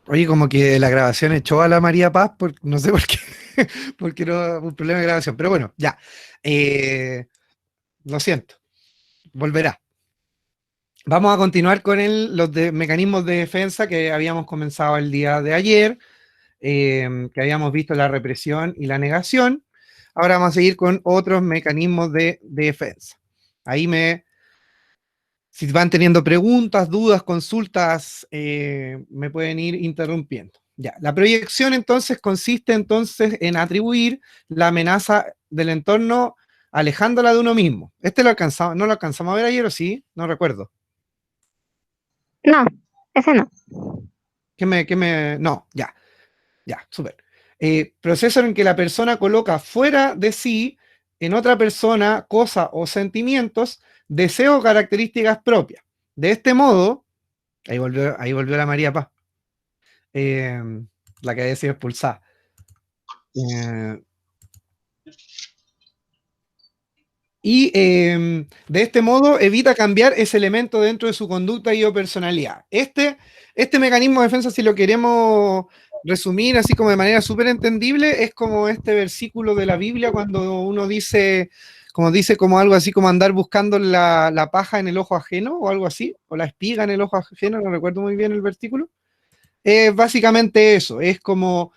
Oye, como que la grabación echó a la María Paz, no sé por qué, porque no un problema de grabación, pero bueno, ya. Eh, lo siento, volverá. Vamos a continuar con mecanismos de defensa que habíamos comenzado el día de ayer, que habíamos visto la represión y la negación. Ahora vamos a seguir con otros mecanismos de defensa. Si van teniendo preguntas, dudas, consultas, me pueden ir interrumpiendo. Ya, la proyección entonces consiste entonces en atribuir la amenaza del entorno alejándola de uno mismo. ¿No lo alcanzamos a ver ayer o sí? No recuerdo. No, ese no. No, ya, súper. Proceso en que la persona coloca fuera de sí, en otra persona, cosa o sentimientos, deseos o características propias. De este modo, ahí volvió la María Paz, eh, la que había sido expulsada. De este modo evita cambiar ese elemento dentro de su conducta y o personalidad. Este mecanismo de defensa, si lo queremos resumir así como de manera súper entendible, es como este versículo de la Biblia cuando uno dice como algo así como andar buscando la paja en el ojo ajeno o algo así, o la espiga en el ojo ajeno, no recuerdo muy bien el versículo. Es básicamente eso, es como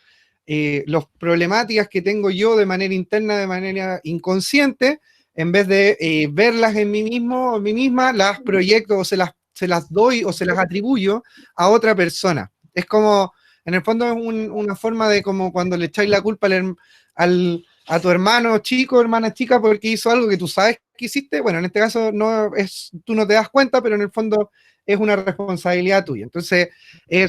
las problemáticas que tengo yo de manera interna, de manera inconsciente, en vez de verlas en mí mismo o en mí misma, las proyecto o se las doy o se las atribuyo a otra persona. Es como, en el fondo, es una forma de como cuando le echáis la culpa a tu hermano chico, hermana chica, porque hizo algo que tú sabes que hiciste. Bueno, en este caso tú no te das cuenta, pero en el fondo es una responsabilidad tuya. Entonces,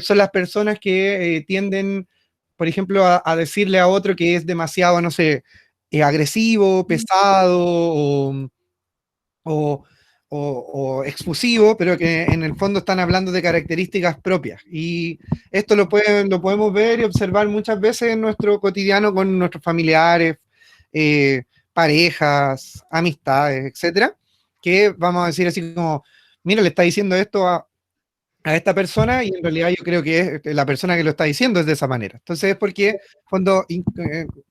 son las personas que tienden, por ejemplo, a decirle a otro que es demasiado, no sé, agresivo, pesado o, o exfusivo, pero que en el fondo están hablando de características propias. Y esto lo podemos ver y observar muchas veces en nuestro cotidiano con nuestros familiares, parejas, amistades, etcétera, que vamos a decir así como, mira, le está diciendo esto a esta persona y en realidad yo creo que es la persona que lo está diciendo es de esa manera. Entonces es porque cuando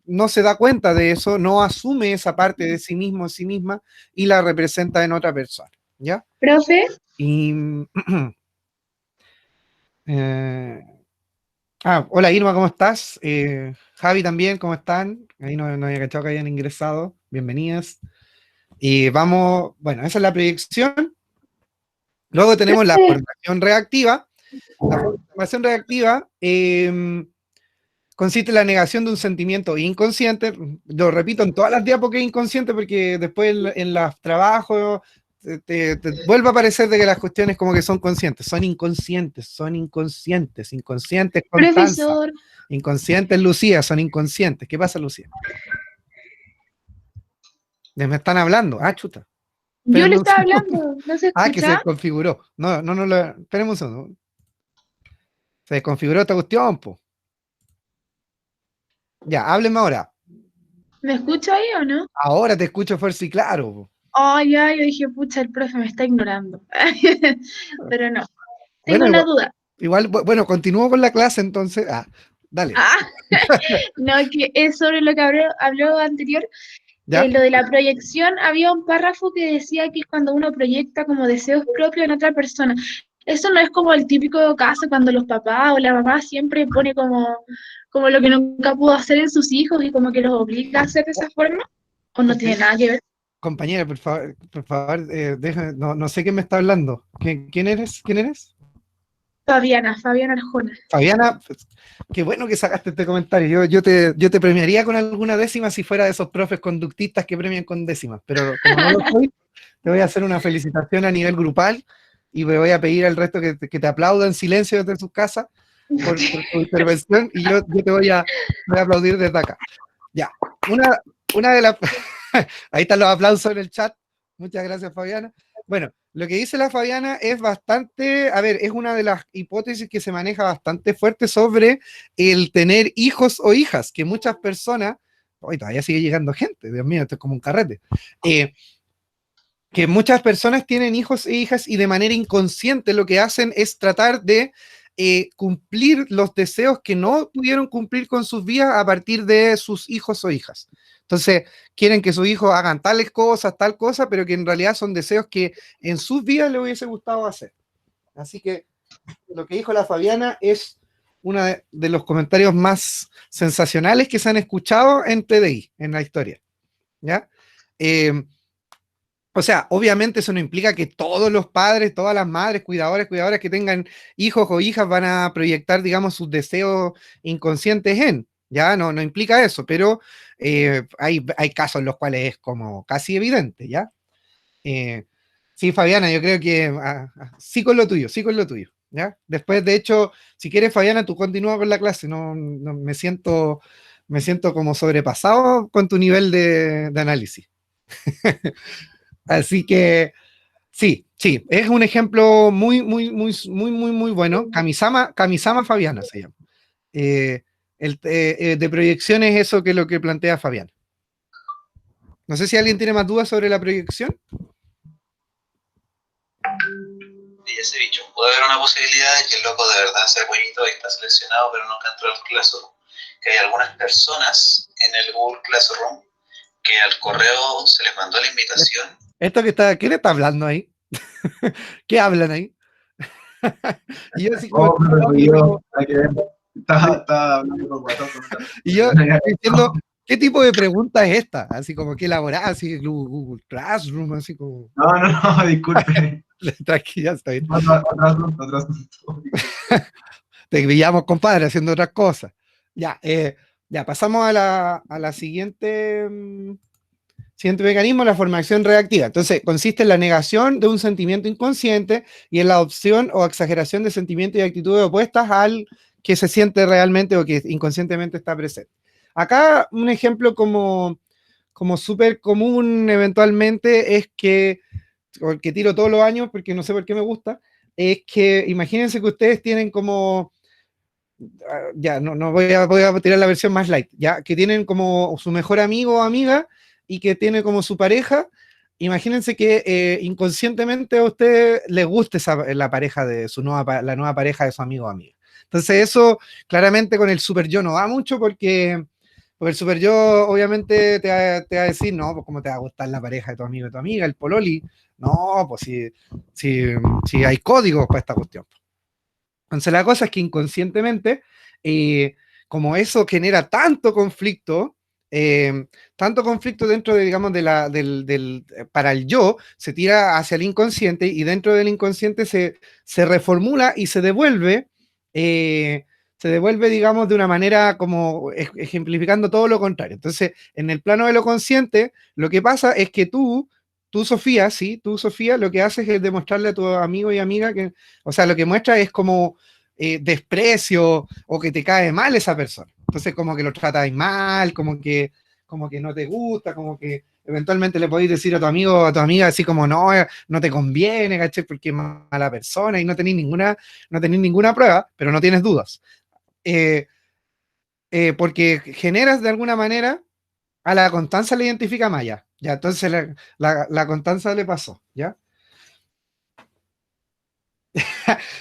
no se da cuenta de eso, no asume esa parte de sí mismo, de sí misma y la representa en otra persona. ¿Ya? Profe, Y, eh, hola Irma, ¿cómo estás? Javi también, ¿cómo están? Ahí no había cachado que hayan ingresado. Bienvenidas. Y vamos, bueno, esa es la proyección. Luego tenemos la profe, formación reactiva. La formación reactiva consiste en la negación de un sentimiento inconsciente. Lo repito en todas las diapos que es inconsciente porque después en los trabajos te vuelve a parecer de que las cuestiones como que son conscientes. Son inconscientes. Inconscientes Constanza. profesor, Inconscientes Lucía, son inconscientes. ¿Qué pasa, Lucía? Me están hablando. Ah, chuta. yo le Espérenme un estaba segundo. hablando, ¿no se Ah, que se escucha? desconfiguró. Espérenme un segundo. Se desconfiguró esta cuestión, po. Ya, háblenme ahora. ¿Me escucha ahí o no? Ahora te escucho fuerte y claro. Oh, ya, yo dije, pucha, el profe me está ignorando. Pero no, tengo Bueno, una duda. bueno, continúo con la clase entonces. Dale. Ah, no, que es sobre lo que habló anterior, ¿Ya? lo de la proyección. Había un párrafo que decía que es cuando uno proyecta como deseos propios en otra persona. Eso no es como el típico caso cuando los papás o la mamá siempre pone como lo que nunca pudo hacer en sus hijos y como que los obliga a hacer de esa forma, o no tiene nada que ver. Compañera, por favor, no sé quién me está hablando. ¿Quién eres? ¿Quién eres? Fabiana Arjona. Fabiana, pues, qué bueno que sacaste este comentario. Yo te premiaría con alguna décima si fuera de esos profes conductistas que premian con décimas, pero como no lo soy, te voy a hacer una felicitación a nivel grupal y me voy a pedir al resto que te aplaudan en silencio desde sus casas por tu intervención y yo voy a aplaudir desde acá. Ya, una de las... Ahí están los aplausos en el chat. Muchas gracias, Fabiana. Bueno, lo que dice la Fabiana es bastante, a ver, es una de las hipótesis que se maneja bastante fuerte sobre el tener hijos o hijas, que muchas personas, hoy todavía sigue llegando gente, Dios mío, esto es como un carrete, que muchas personas tienen hijos e hijas y de manera inconsciente lo que hacen es tratar de cumplir los deseos que no pudieron cumplir con sus vidas a partir de sus hijos o hijas. Entonces, quieren que sus hijos hagan tales cosas, tal cosa, pero que en realidad son deseos que en sus vidas les hubiese gustado hacer. Así que lo que dijo la Fabiana es uno de los comentarios más sensacionales que se han escuchado en PDI, en la historia. ¿Ya? O sea, obviamente eso no implica que todos los padres, todas las madres, cuidadoras que tengan hijos o hijas van a proyectar, digamos, sus deseos inconscientes ¿ya? No implica eso, pero hay casos en los cuales es como casi evidente, ¿ya? Sí, Fabiana, yo creo que sí con lo tuyo, sí con lo tuyo, ¿ya? Después, de hecho, si quieres, Fabiana, tú continúa con la clase, no me siento como sobrepasado con tu nivel de análisis. Así que sí, es un ejemplo muy bueno. Kamisama Fabiana se llama. Eh, de proyección es eso que es lo que plantea Fabián. No sé si alguien tiene más dudas sobre la proyección. Y ese bicho. Puede haber una posibilidad de que el loco de verdad sea buenito y está seleccionado, pero nunca entró al Classroom. Que hay algunas personas en el Google Classroom que al correo se les mandó la invitación. Esto que está, ¿quién está hablando ahí? ¿Qué hablan ahí? Y yo así como, estaba hablando con WhatsApp. Y yo diciendo, ¿qué tipo de pregunta es esta? Así como que elaborada, así Google Classroom, así como. No, disculpe. Tranquila, está bien. Otro asunto. Te pillamos, compadre, haciendo otras cosas. Ya, pasamos a la siguiente. Siguiente mecanismo, la formación reactiva. Entonces, consiste en la negación de un sentimiento inconsciente y en la adopción o exageración de sentimientos y actitudes opuestas al que se siente realmente o que inconscientemente está presente. Acá un ejemplo como súper común eventualmente es que tiro todos los años porque no sé por qué me gusta, es que imagínense que ustedes tienen como, ya, no voy a tirar la versión más light, ya, que tienen como su mejor amigo o amiga y que tiene como su pareja. Imagínense que inconscientemente a usted le guste la pareja de la nueva pareja de su amigo o amiga. Entonces eso claramente con el super yo no va mucho porque el super yo obviamente te va a decir, no, pues cómo te va a gustar la pareja de tu amigo y tu amiga, el pololi. No, pues si hay códigos para esta cuestión. Entonces la cosa es que inconscientemente, como eso genera tanto conflicto dentro de, digamos, para el yo, se tira hacia el inconsciente y dentro del inconsciente se reformula y digamos, de una manera como ejemplificando todo lo contrario. Entonces, en el plano de lo consciente, lo que pasa es que tú, Sofía, lo que haces es demostrarle a tu amigo y amiga que, o sea, lo que muestra es como desprecio o que te cae mal esa persona. Entonces, como que lo tratáis mal, como que no te gusta, como que eventualmente le podéis decir a tu amigo o a tu amiga así como no te conviene, ¿cachai? Porque es mala persona y no tenéis ninguna prueba, pero no tienes dudas. Porque generas de alguna manera a la Constanza le identifica Maya. Ya, entonces la Constanza le pasó, ¿ya?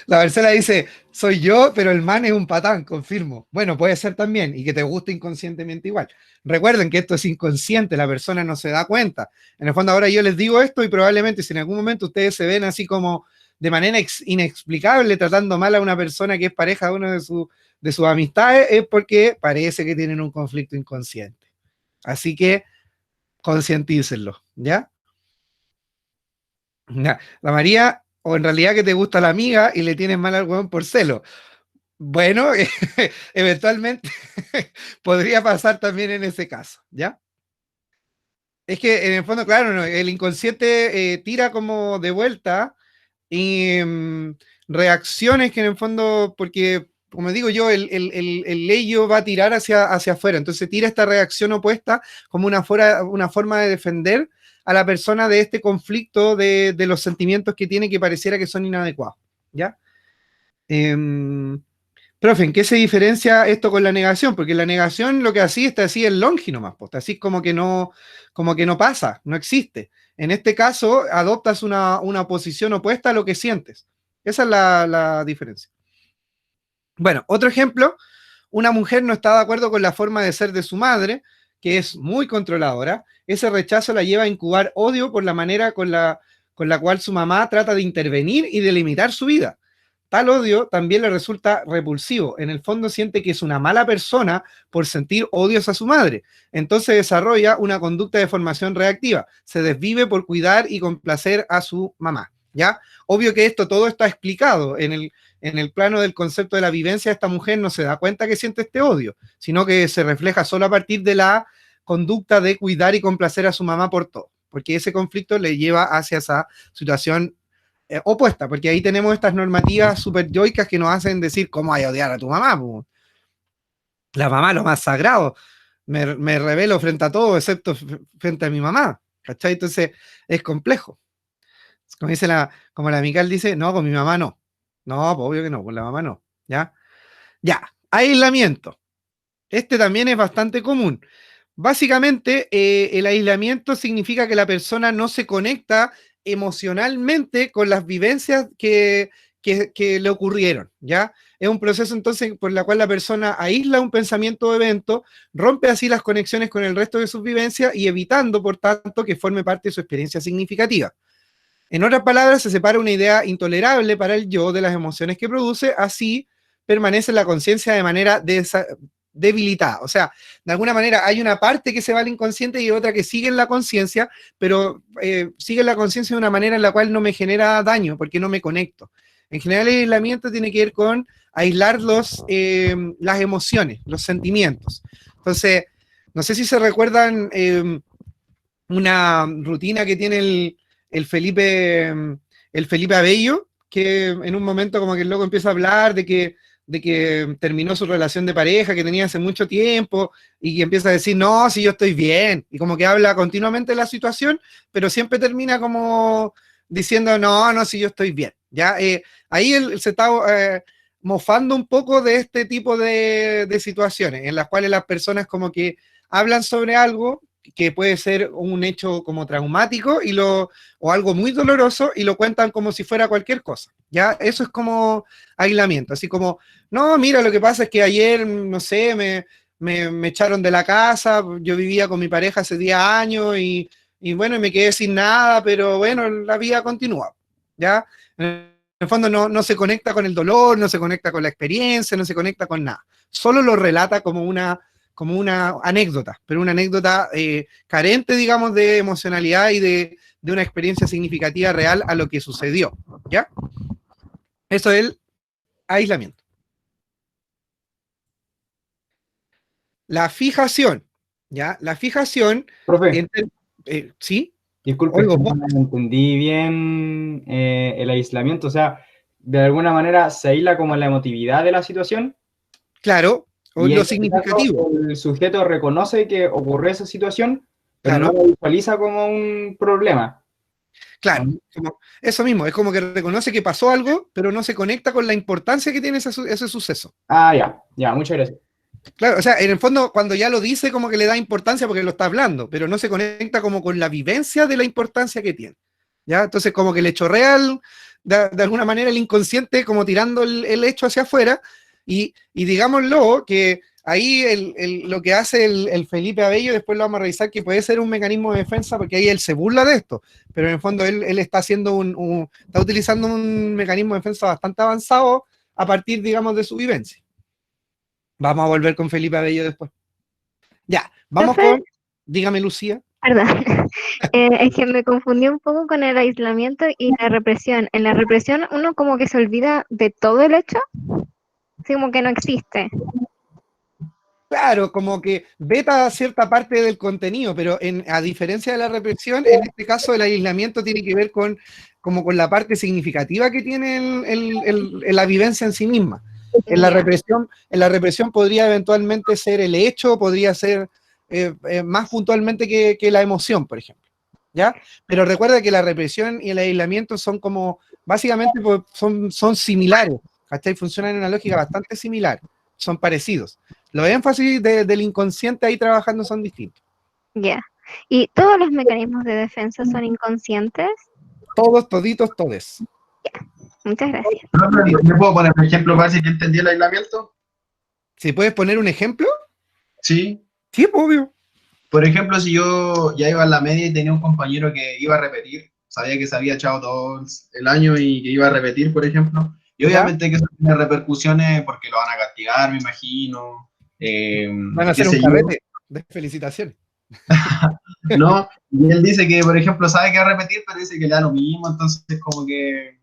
La Marcela dice, soy yo, pero el man es un patán, confirmo. Bueno, puede ser también, y que te guste inconscientemente igual. Recuerden que esto es inconsciente, la persona no se da cuenta. En el fondo ahora yo les digo esto y probablemente si en algún momento ustedes se ven así como de manera inexplicable tratando mal a una persona que es pareja de uno de sus amistades, es porque parece que tienen un conflicto inconsciente. Así que concientícenlo, ¿ya? La María, o en realidad que te gusta la amiga y le tienes mal al huevón por celo. Bueno, eventualmente podría pasar también en ese caso, ¿ya? Es que en el fondo, claro, no, el inconsciente tira como de vuelta y reacciones que en el fondo, porque como digo yo, el ello va a tirar hacia afuera, entonces tira esta reacción opuesta como una forma de defender a la persona de este conflicto de los sentimientos que tiene que pareciera que son inadecuados, ¿ya? Profe, ¿en qué se diferencia esto con la negación? Porque la negación lo que así está así el longi nomás, pues, así como que no pasa, no existe. En este caso, adoptas una posición opuesta a lo que sientes. Esa es la diferencia. Bueno, otro ejemplo, una mujer no está de acuerdo con la forma de ser de su madre, que es muy controladora. Ese rechazo la lleva a incubar odio por la manera con la cual su mamá trata de intervenir y de limitar su vida. Tal odio también le resulta repulsivo. En el fondo siente que es una mala persona por sentir odios a su madre. Entonces desarrolla una conducta de formación reactiva. Se desvive por cuidar y complacer a su mamá. ¿Ya? Obvio que todo está explicado en el plano del concepto de la vivencia. Esta mujer no se da cuenta que siente este odio, sino que se refleja solo a partir de la conducta de cuidar y complacer a su mamá por todo, porque ese conflicto le lleva hacia esa situación opuesta, porque ahí tenemos estas normativas súper yoicas que nos hacen decir cómo hay a odiar a tu mamá, po. La mamá lo más sagrado, me revelo frente a todo excepto frente a mi mamá, ¿cachai? Entonces es complejo. Como dice como la Mical dice, no, con mi mamá no. No, pues obvio que no, con la mamá no. ¿Ya? Ya, aislamiento. Este también es bastante común. Básicamente, el aislamiento significa que la persona no se conecta emocionalmente con las vivencias que le ocurrieron, ¿ya? Es un proceso entonces por el cual la persona aísla un pensamiento o evento, rompe así las conexiones con el resto de sus vivencias y evitando, por tanto, que forme parte de su experiencia significativa. En otras palabras, se separa una idea intolerable para el yo de las emociones que produce, así permanece la conciencia de manera debilitada. O sea, de alguna manera hay una parte que se va al inconsciente y otra que sigue en la conciencia, pero sigue en la conciencia de una manera en la cual no me genera daño, porque no me conecto. En general, el aislamiento tiene que ver con aislar las emociones, los sentimientos. Entonces, no sé si se recuerdan una rutina que tiene el Felipe Abello, que en un momento como que el loco empieza a hablar de que terminó su relación de pareja que tenía hace mucho tiempo y que empieza a decir, no, si yo estoy bien, y como que habla continuamente de la situación, pero siempre termina como diciendo, no, no, si yo estoy bien. ¿Ya? Ahí él se está mofando un poco de este tipo de situaciones en las cuales las personas como que hablan sobre algo que puede ser un hecho como traumático o algo muy doloroso y lo cuentan como si fuera cualquier cosa, ¿ya? Eso es como aislamiento, así como, no, mira, lo que pasa es que ayer, no sé, me echaron de la casa, yo vivía con mi pareja hace 10 años y bueno, me quedé sin nada, pero bueno, la vida continúa, ¿ya? En el fondo no se conecta con el dolor, no se conecta con la experiencia, no se conecta con nada, solo lo relata como una anécdota, pero una anécdota carente, digamos, de emocionalidad y de una experiencia significativa real a lo que sucedió, ¿ya? Eso es el aislamiento. La fijación, ¿ya? La fijación, Profe, ¿sí? disculpe, Oigo, no entendí bien el aislamiento, o sea, de alguna manera se aísla como la emotividad de la situación. Claro, o Y en lo este significativo. caso, el sujeto reconoce que ocurrió esa situación, pero Claro. no lo visualiza como un problema. Claro, eso mismo, es como que reconoce que pasó algo, pero no se conecta con la importancia que tiene ese suceso. Ah, ya, muchas gracias. Claro, o sea, en el fondo, cuando ya lo dice, como que le da importancia porque lo está hablando, pero no se conecta como con la vivencia de la importancia que tiene. ¿Ya? Entonces, como que le chorrea de alguna manera el inconsciente, como tirando el hecho hacia afuera, y digámoslo, que ahí lo que hace el Felipe Abello, después lo vamos a revisar, que puede ser un mecanismo de defensa, porque ahí él se burla de esto, pero en el fondo él está haciendo está utilizando un mecanismo de defensa bastante avanzado a partir, digamos, de su vivencia. Vamos a volver con Felipe Abello después. Ya, vamos Profe, dígame, Lucía. perdón, es que me confundí un poco con el aislamiento y la represión. En la represión uno como que se olvida de todo el hecho, así como que no existe. Claro, como que veta cierta parte del contenido, pero a diferencia de la represión, en este caso el aislamiento tiene que ver con la parte significativa que tiene la vivencia en sí misma. En la represión podría eventualmente ser el hecho, podría ser más puntualmente que la emoción, por ejemplo. ¿Ya? Pero recuerda que la represión y el aislamiento son como, básicamente son similares, ¿cachai? Funcionan en una lógica bastante similar, son parecidos. Los énfasis del inconsciente ahí trabajando son distintos. Ya. ¿Y todos los mecanismos de defensa son inconscientes? Todos, toditos, todes. Muchas gracias. ¿Me puedo poner un ejemplo para decir que entendí el aislamiento? ¿Si puedes poner un ejemplo? Sí. Sí, obvio. Por ejemplo, si yo ya iba a la media y tenía un compañero que iba a repetir, sabía que se había echado todo el año y que iba a repetir, por ejemplo, y ¿Ya? obviamente que eso tiene repercusiones porque lo van a castigar, me imagino. Van a qué hacer un sé yo, carrete de felicitaciones. ¿no? Y él dice que, por ejemplo, sabe que va a repetir, pero dice que le da lo mismo, entonces como que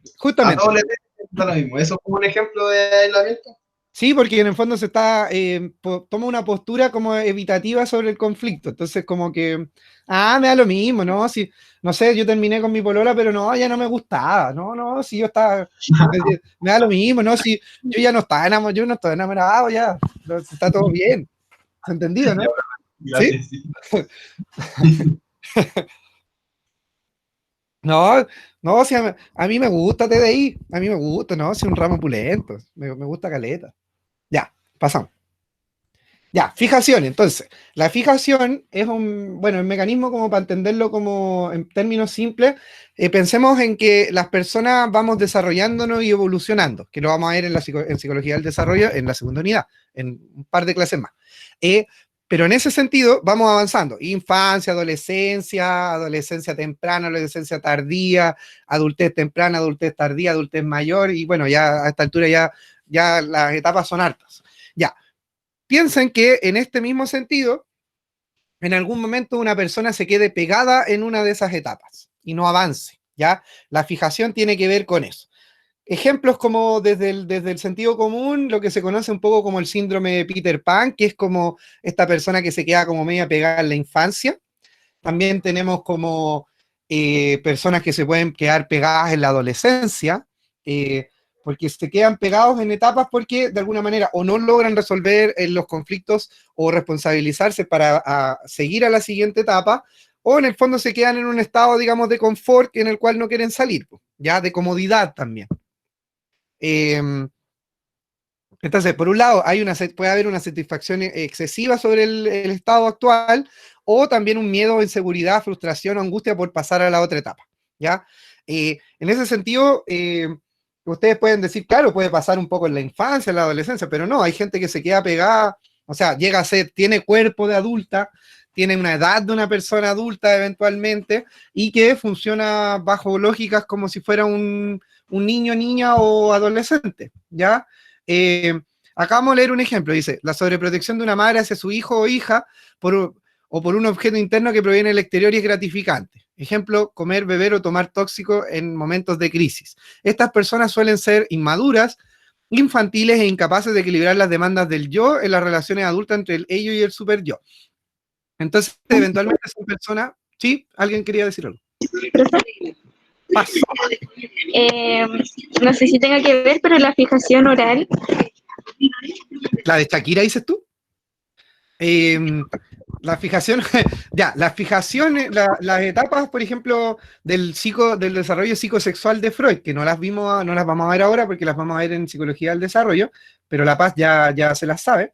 a Justamente. todos les da lo mismo. ¿Eso es como un ejemplo de aislamiento? Sí, porque en el fondo se está, toma una postura como evitativa sobre el conflicto. Entonces, como que, me da lo mismo, ¿no? Si, no sé, yo terminé con mi polola, pero no, ya no me gustaba. No, no, si yo estaba, me da lo mismo, ¿no? Si yo ya no estaba enamorado, yo no estoy enamorado, ya, está todo bien. ¿Se ha entendido, no? ¿Sí? Gracias, sí. No, no, si a mí me gusta TDI, a mí me gusta, ¿no? Si un ramo pulento, me gusta caleta. Ya, pasamos. Ya, fijación. Entonces, la fijación es un mecanismo como para entenderlo como en términos simples. Pensemos en que las personas vamos desarrollándonos y evolucionando, que lo vamos a ver en en psicología del desarrollo en la segunda unidad, en un par de clases más. Pero en ese sentido vamos avanzando. Infancia, adolescencia, adolescencia temprana, adolescencia tardía, adultez temprana, adultez tardía, adultez mayor, y bueno, ya a esta altura ya las etapas son hartas. Ya. Piensen que en este mismo sentido, en algún momento una persona se quede pegada en una de esas etapas y no avance, ¿ya? La fijación tiene que ver con eso. Ejemplos como desde el sentido común, lo que se conoce un poco como el síndrome de Peter Pan, que es como esta persona que se queda como media pegada en la infancia. También tenemos como personas que se pueden quedar pegadas en la adolescencia, porque se quedan pegados en etapas porque de alguna manera o no logran resolver los conflictos o responsabilizarse para seguir a la siguiente etapa, o en el fondo se quedan en un estado, digamos, de confort en el cual no quieren salir, ya de comodidad también. Entonces, por un lado, puede haber una satisfacción excesiva sobre el estado actual, o también un miedo, inseguridad, frustración o angustia por pasar a la otra etapa, ¿ya? En ese sentido, ustedes pueden decir, claro, puede pasar un poco en la infancia, en la adolescencia, pero no, hay gente que se queda pegada, o sea, llega a ser, tiene cuerpo de adulta, tiene una edad de una persona adulta eventualmente, y que funciona bajo lógicas como si fuera un niño, niña o adolescente, ¿ya? Acá vamos a leer un ejemplo, dice, la sobreprotección de una madre hacia su hijo o hija o por un objeto interno que proviene del exterior y es gratificante. Ejemplo, comer, beber o tomar tóxico en momentos de crisis. Estas personas suelen ser inmaduras, infantiles e incapaces de equilibrar las demandas del yo en las relaciones adultas entre el ello y el super yo. Entonces, eventualmente son personas... ¿Sí? ¿Alguien quería decir algo? Paz. No sé si tenga que ver, pero la fijación oral. ¿La de Shakira dices tú? La fijación, ya, las etapas, por ejemplo, del desarrollo psicosexual de Freud, que no las vamos a ver ahora porque las vamos a ver en psicología del desarrollo, pero la Paz ya se las sabe.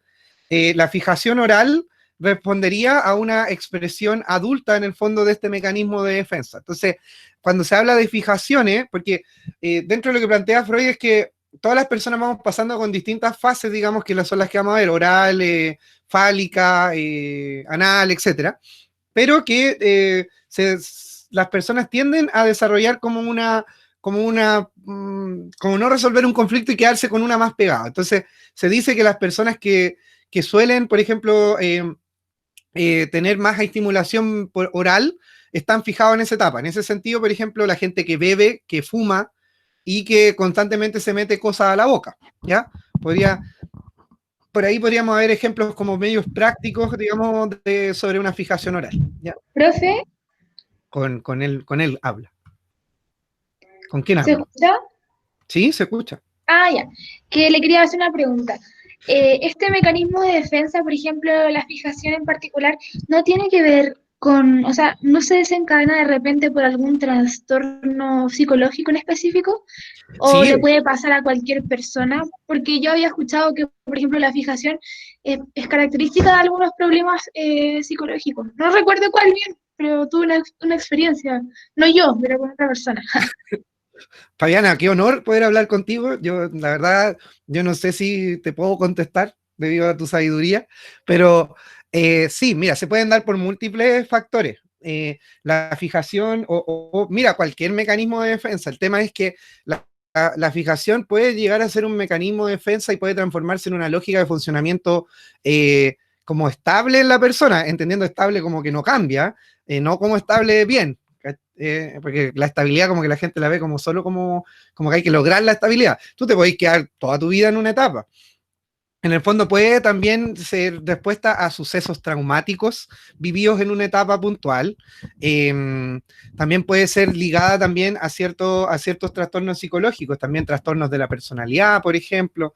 La fijación oral respondería a una expresión adulta en el fondo de este mecanismo de defensa. Entonces, cuando se habla de fijaciones, porque dentro de lo que plantea Freud es que todas las personas vamos pasando con distintas fases, digamos, que son las que vamos a ver, oral, fálica, anal, etcétera, pero que las personas tienden a desarrollar como no resolver un conflicto y quedarse con una más pegada. Entonces, se dice que las personas que suelen, por ejemplo, tener más estimulación oral, están fijados en esa etapa. En ese sentido, por ejemplo, la gente que bebe, que fuma y que constantemente se mete cosas a la boca, ¿ya? Por ahí podríamos ver ejemplos como medios prácticos, digamos, sobre una fijación oral, ¿ya? Profe, Con él habla. ¿Con quién ¿se habla? escucha? Sí, se escucha. Ah, ya. Que le quería hacer una pregunta. Este mecanismo de defensa, por ejemplo, la fijación en particular, no tiene que ver con, o sea, no se desencadena de repente por algún trastorno psicológico en específico, o Sí, le puede pasar a cualquier persona, porque yo había escuchado que, por ejemplo, la fijación es característica de algunos problemas psicológicos. No recuerdo cuál bien, pero tuve una experiencia, no yo, pero con otra persona. Fabiana, qué honor poder hablar contigo. Yo, la verdad, yo no sé si te puedo contestar debido a tu sabiduría, pero sí, mira, se pueden dar por múltiples factores. La fijación mira, cualquier mecanismo de defensa. El tema es que la fijación puede llegar a ser un mecanismo de defensa y puede transformarse en una lógica de funcionamiento como estable en la persona, entendiendo estable como que no cambia, no como estable bien. Porque la estabilidad como que la gente la ve como solo como que hay que lograr la estabilidad. Tú te podés quedar toda tu vida en una etapa. En el fondo puede también ser respuesta a sucesos traumáticos vividos en una etapa puntual. También puede ser ligada también a ciertos trastornos psicológicos, también trastornos de la personalidad, por ejemplo.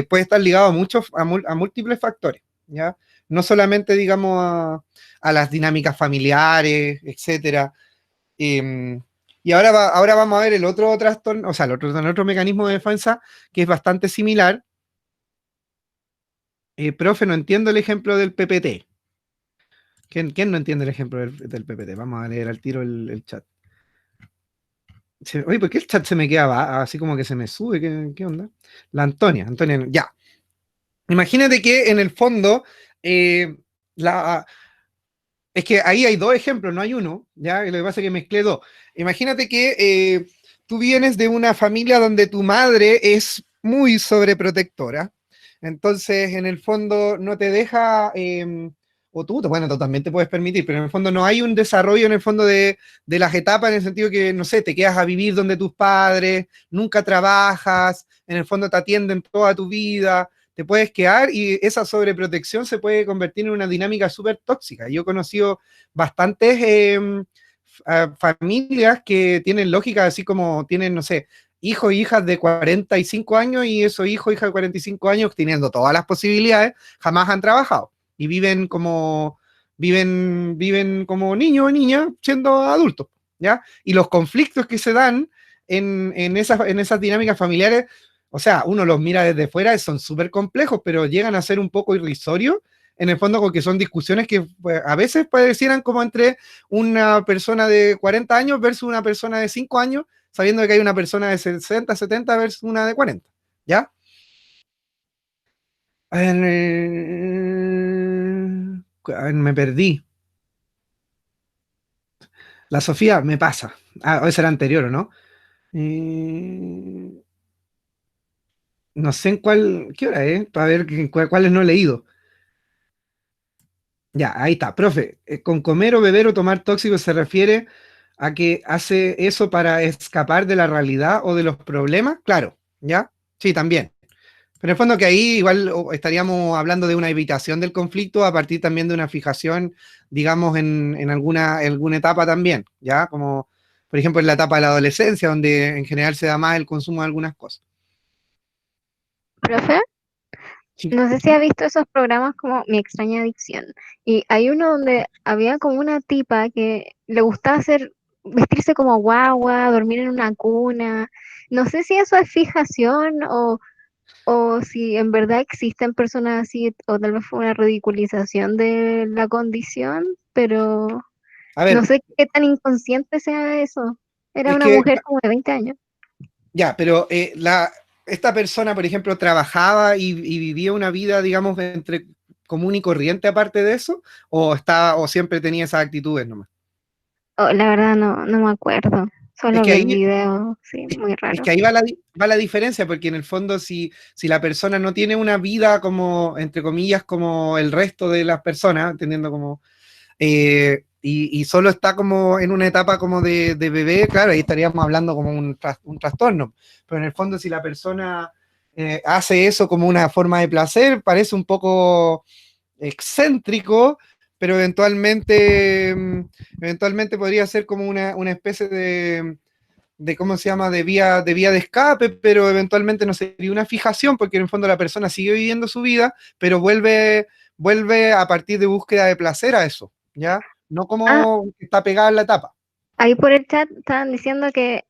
Puede estar ligado a múltiples factores, ¿ya? No solamente, digamos, a las dinámicas familiares, etcétera. Y ahora vamos a ver el otro trastorno, o sea, el otro mecanismo de defensa que es bastante similar. Profe, no entiendo el ejemplo del PPT. ¿Quién no entiende el ejemplo del PPT? Vamos a leer al tiro el chat. Oye, ¿por qué el chat se me queda así como que se me sube? ¿Qué onda? La Antonia, ya. Imagínate que en el fondo, es que ahí hay dos ejemplos, no hay uno, ¿ya? Lo que pasa es que mezclé dos. Imagínate que tú vienes de una familia donde tu madre es muy sobreprotectora, entonces en el fondo no te deja, o tú, bueno, tú también te puedes permitir, pero en el fondo no hay un desarrollo en el fondo de las etapas, en el sentido que, no sé, te quedas a vivir donde tus padres, nunca trabajas, en el fondo te atienden toda tu vida, te puedes quedar y esa sobreprotección se puede convertir en una dinámica súper tóxica. Yo he conocido bastantes familias que tienen lógica, así como tienen, no sé, hijos e hijas de 45 años y esos hijos e hijas de 45 años, teniendo todas las posibilidades, jamás han trabajado y viven como niños o niñas siendo adultos, ¿ya? Y los conflictos que se dan en esas dinámicas familiares, o sea, uno los mira desde fuera, son súper complejos, pero llegan a ser un poco irrisorios, en el fondo, porque son discusiones que pues, a veces parecieran como entre una persona de 40 años versus una persona de 5 años, sabiendo que hay una persona de 60, 70 versus una de 40, ¿ya? A ver, me perdí. La Sofía me pasa. Ah, esa era anterior, ¿o no? No sé en cuál, ¿qué hora es? Para ver cuáles no he leído. Ya, ahí está, profe. Con comer o beber o tomar tóxicos se refiere a que hace eso para escapar de la realidad o de los problemas, claro, ¿ya? Sí, también. Pero en el fondo que ahí igual estaríamos hablando de una evitación del conflicto a partir también de una fijación, digamos, en alguna etapa también, ¿ya? Como, por ejemplo, en la etapa de la adolescencia, donde en general se da más el consumo de algunas cosas. Profe, Sí. no sé si ha visto esos programas como Mi extraña adicción. Y hay uno donde había como una tipa que le gustaba vestirse como guagua, dormir en una cuna. No sé si eso es fijación o si en verdad existen personas así, o tal vez fue una ridiculización de la condición, pero A no ver, sé qué tan inconsciente sea eso. Era es una que, mujer como de 20 años. ya, pero esta persona, por ejemplo, trabajaba y vivía una vida, digamos, entre común y corriente aparte de eso, o siempre tenía esas actitudes nomás. Oh, la verdad no me acuerdo. Es Solo que vi el ahí, video, sí, es, muy es raro. que ahí va la diferencia, porque en el fondo, si la persona no tiene una vida como, entre comillas, como el resto de las personas, entendiendo como, y solo está como en una etapa como de bebé, claro, ahí estaríamos hablando como un trastorno. Pero en el fondo, si la persona hace eso como una forma de placer, parece un poco excéntrico, pero eventualmente podría ser como una especie de ¿cómo se llama? De vía de escape, pero eventualmente no sería una fijación, porque en el fondo la persona sigue viviendo su vida, pero vuelve a partir de búsqueda de placer a eso, ¿ya? No Ah, como está pegada en la etapa. ahí por el chat estaban diciendo que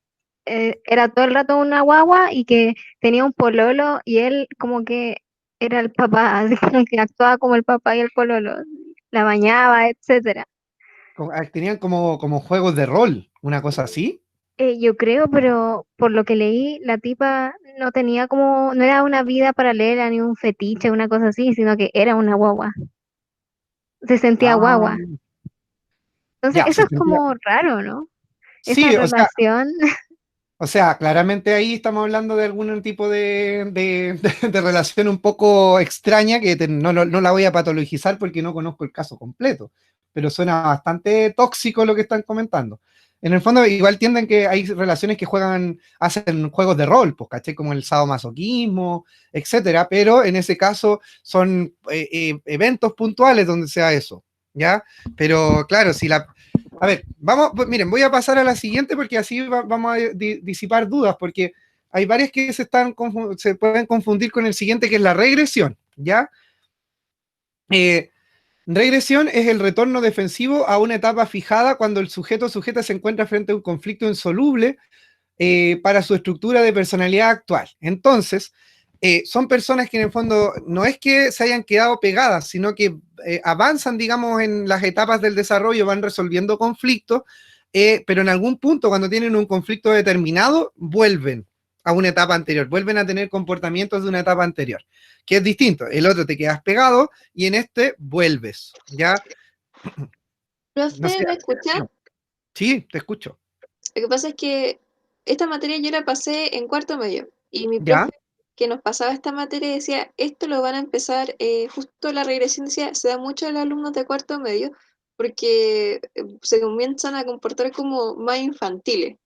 era todo el rato una guagua y que tenía un pololo y él como que era el papá, así como que actuaba como el papá y el pololo, la bañaba, etcétera. Tenían como juegos de rol, una cosa así. Yo creo, pero por lo que leí, la tipa no tenía como, no era una vida paralela ni un fetiche, una cosa así, sino que era una guagua. Se sentía Ah, guagua. Entonces, ya, eso se es sentía. como raro, ¿no? Esa Sí, relación. o sea, claramente ahí estamos hablando de algún tipo de relación un poco extraña que no la voy a patologizar porque no conozco el caso completo, pero suena bastante tóxico lo que están comentando. En el fondo, igual tienden que hay relaciones que hacen juegos de rol, pues, ¿cachai? Como el sadomasoquismo, etcétera, pero en ese caso son eventos puntuales donde sea eso, ¿ya? Pero claro, si la, a ver, vamos, pues, miren, voy a pasar a la siguiente porque así vamos a disipar dudas, porque hay varias que se pueden confundir con el siguiente, que es la regresión, ¿ya? Eh, Regresión es el retorno defensivo a una etapa fijada cuando el sujeto o sujeta se encuentra frente a un conflicto insoluble para su estructura de personalidad actual. Entonces, son personas que en el fondo no es que se hayan quedado pegadas, sino que avanzan, digamos, en las etapas del desarrollo, van resolviendo conflictos, pero en algún punto, cuando tienen un conflicto determinado, vuelven a una etapa anterior, vuelven a tener comportamientos de una etapa anterior, que es distinto. El otro te quedas pegado y en este vuelves, ¿ya? No Profe, sé, ¿me escucha? sí, te escucho, Lo que pasa es que esta materia yo la pasé en cuarto medio y mi ¿ya? profe que nos pasaba esta materia decía, esto lo van a empezar, justo la regresión decía, se da mucho a los alumnos de cuarto medio porque se comienzan a comportar como más infantiles.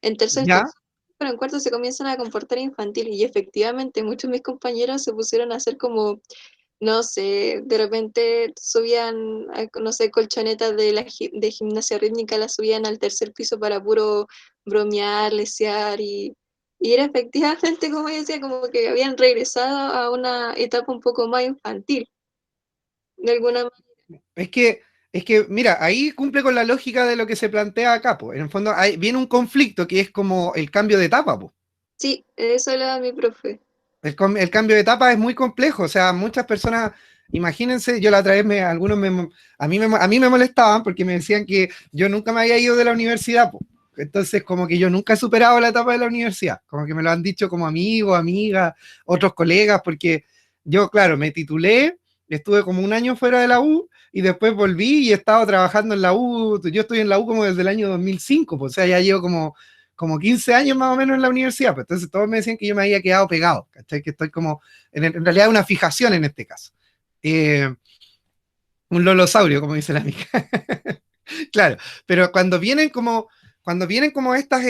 En tercero están, ¿Ya? pero en cuarto se comienzan a comportar infantiles y efectivamente muchos de mis compañeros se pusieron a hacer como no sé, de repente subían, no sé, colchonetas de gimnasia rítmica, las subían al tercer piso para puro bromear, lesear y era efectivamente, como yo decía, como que habían regresado a una etapa un poco más infantil, de alguna manera. Es que, mira, ahí cumple con la lógica de lo que se plantea acá, pues. En el fondo viene un conflicto que es como el cambio de etapa, pues. Sí, eso era mi profe. El cambio de etapa es muy complejo, o sea, muchas personas, imagínense, yo la otra vez a mí me molestaban porque me decían que yo nunca me había ido de la universidad, pues. Entonces, como que yo nunca he superado la etapa de la universidad, como que me lo han dicho como amigos, amigas, otros colegas, porque yo, claro, me titulé, estuve como un año fuera de la U y después volví y he estado trabajando en la U, yo estoy en la U como desde el año 2005, pues, o sea, ya llevo como 15 años más o menos en la universidad, pues entonces todos me decían que yo me había quedado pegado, ¿cachai? Que estoy como, en realidad una fijación en este caso. Eh, un lolosaurio, como dice la amiga. Claro, pero cuando vienen como estas,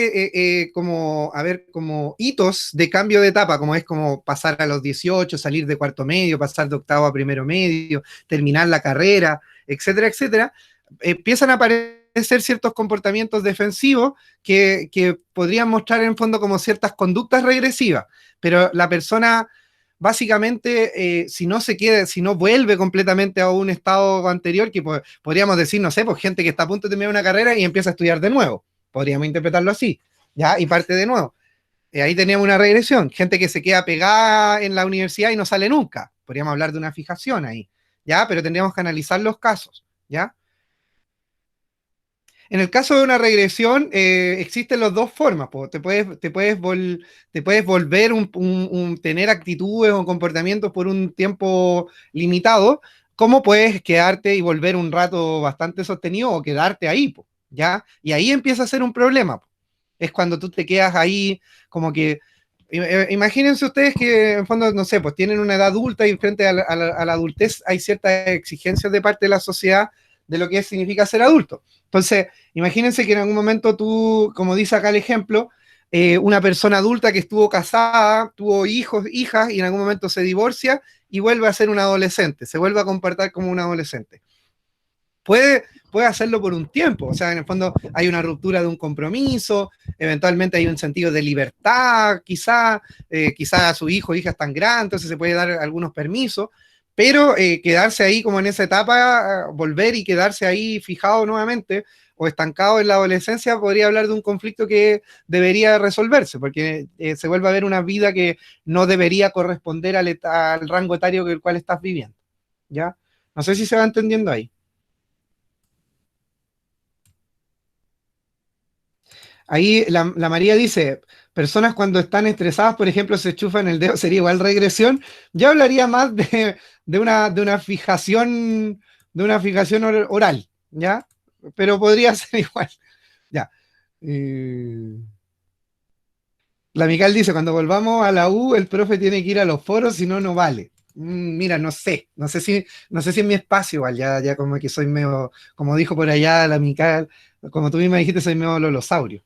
como, a ver, como hitos de cambio de etapa, como es como pasar a los 18, salir de cuarto medio, pasar de octavo a primero medio, terminar la carrera, etcétera, etcétera, empiezan a aparecer ciertos comportamientos defensivos que podrían mostrar en fondo como ciertas conductas regresivas, pero la persona básicamente, si no vuelve completamente a un estado anterior, que podríamos decir, no sé, pues gente que está a punto de terminar una carrera y empieza a estudiar de nuevo, podríamos interpretarlo así, ¿ya? Y parte de nuevo. Ahí teníamos una regresión, gente que se queda pegada en la universidad y no sale nunca, podríamos hablar de una fijación ahí, ¿ya? Pero tendríamos que analizar los casos, ¿ya? En el caso de una regresión, existen las dos formas. Po. Te puedes volver tener actitudes o comportamientos por un tiempo limitado, como puedes quedarte y volver un rato bastante sostenido o quedarte ahí, po, ¿ya? Y ahí empieza a ser un problema. Po. Es cuando tú te quedas ahí como que... Imagínense ustedes que en fondo, no sé, pues tienen una edad adulta y frente a la adultez hay ciertas exigencias de parte de la sociedad de lo que significa ser adulto. Entonces, imagínense que en algún momento tú, como dice acá el ejemplo, una persona adulta que estuvo casada, tuvo hijos, hijas, y en algún momento se divorcia y vuelve a ser un adolescente, se vuelve a comportar como un adolescente. Puede hacerlo por un tiempo, o sea, en el fondo hay una ruptura de un compromiso, eventualmente hay un sentido de libertad, quizá su hijo o hija están grandes, entonces se puede dar algunos permisos, pero quedarse ahí como en esa etapa, volver y quedarse ahí fijado nuevamente o estancado en la adolescencia, podría hablar de un conflicto que debería resolverse, porque se vuelve a ver una vida que no debería corresponder al rango etario con el cual estás viviendo, ¿ya? No sé si se va entendiendo ahí. Ahí la María dice, personas cuando están estresadas, por ejemplo, se chufan el dedo, sería igual regresión. Yo hablaría más de una fijación oral, ¿ya? Pero podría ser igual, ya. La Mical dice, cuando volvamos a la U, el profe tiene que ir a los foros, si no, no vale. Mira, no sé si es mi espacio igual, ya como que soy medio, como dijo por allá la Mical, como tú misma dijiste, soy medio lolosaurio.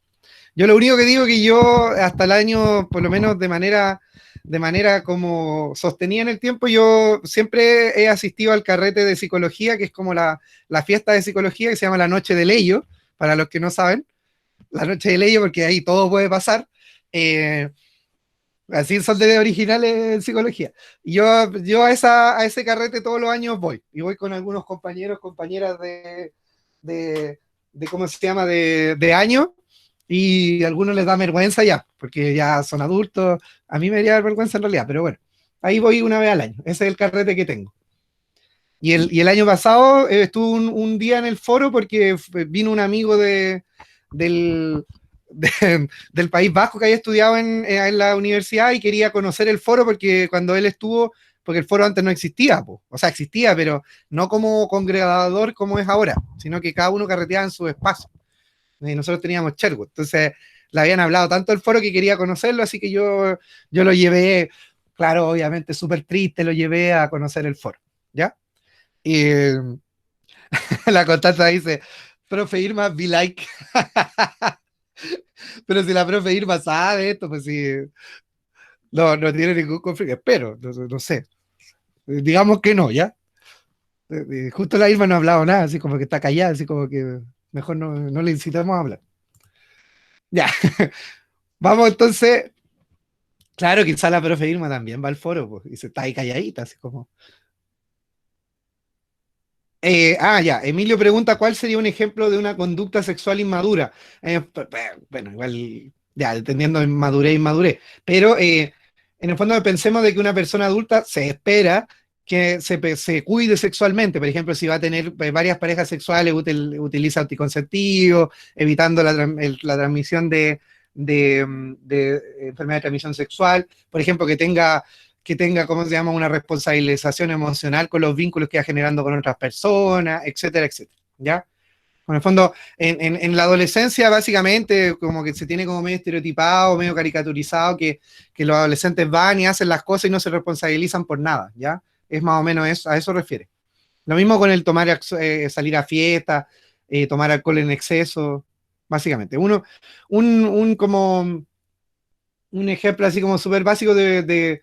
Yo lo único que digo que yo hasta el año, por lo menos de manera como sostenida en el tiempo, yo siempre he asistido al carrete de psicología, que es como la fiesta de psicología que se llama la Noche de Leyo, para los que no saben, la Noche de Leyo, porque ahí todo puede pasar. Así son de originales en psicología. Yo a ese carrete todos los años voy, y voy con algunos compañeros, compañeras de ¿cómo se llama?, de año, y a algunos les da vergüenza ya, porque ya son adultos. A mí me daría vergüenza en realidad, pero bueno, ahí voy una vez al año, ese es el carrete que tengo. Y el año pasado estuve un día en el foro porque vino un amigo del País Vasco que había estudiado en la universidad y quería conocer el foro porque cuando él estuvo, porque el foro antes no existía, o sea, existía, pero no como congregador como es ahora, sino que cada uno carreteaba en su espacio. Y nosotros teníamos Sherwood, entonces le habían hablado tanto del foro que quería conocerlo, así que yo lo llevé, claro, obviamente súper triste, lo llevé a conocer el foro, ¿ya? Y la Constanza dice, profe Irma, be like. Pero si la profe Irma sabe esto, pues sí, no tiene ningún conflicto, espero, no sé. Digamos que no, ¿ya? Justo la Irma no ha hablado nada, así como que está callada, así como que mejor no le incitamos a hablar. Ya, vamos entonces. Claro, quizá la profe Irma también va al foro, pues, y se está ahí calladita, así como. Ya, Emilio pregunta cuál sería un ejemplo de una conducta sexual inmadura. Bueno, igual, ya, entendiendo madurez e inmadurez, pero en el fondo pensemos de que una persona adulta se espera que se cuide sexualmente. Por ejemplo, si va a tener varias parejas sexuales, utiliza anticonceptivos, evitando la transmisión de enfermedad de transmisión sexual. Por ejemplo, que tenga, ¿cómo se llama?, una responsabilización emocional con los vínculos que va generando con otras personas, etcétera, etcétera, ¿ya? En el fondo, en la adolescencia, básicamente, como que se tiene como medio estereotipado, medio caricaturizado, que los adolescentes van y hacen las cosas y no se responsabilizan por nada, ¿ya? Es más o menos eso, a eso refiere. Lo mismo con el salir a fiesta, tomar alcohol en exceso, básicamente. Como un ejemplo así como súper básico de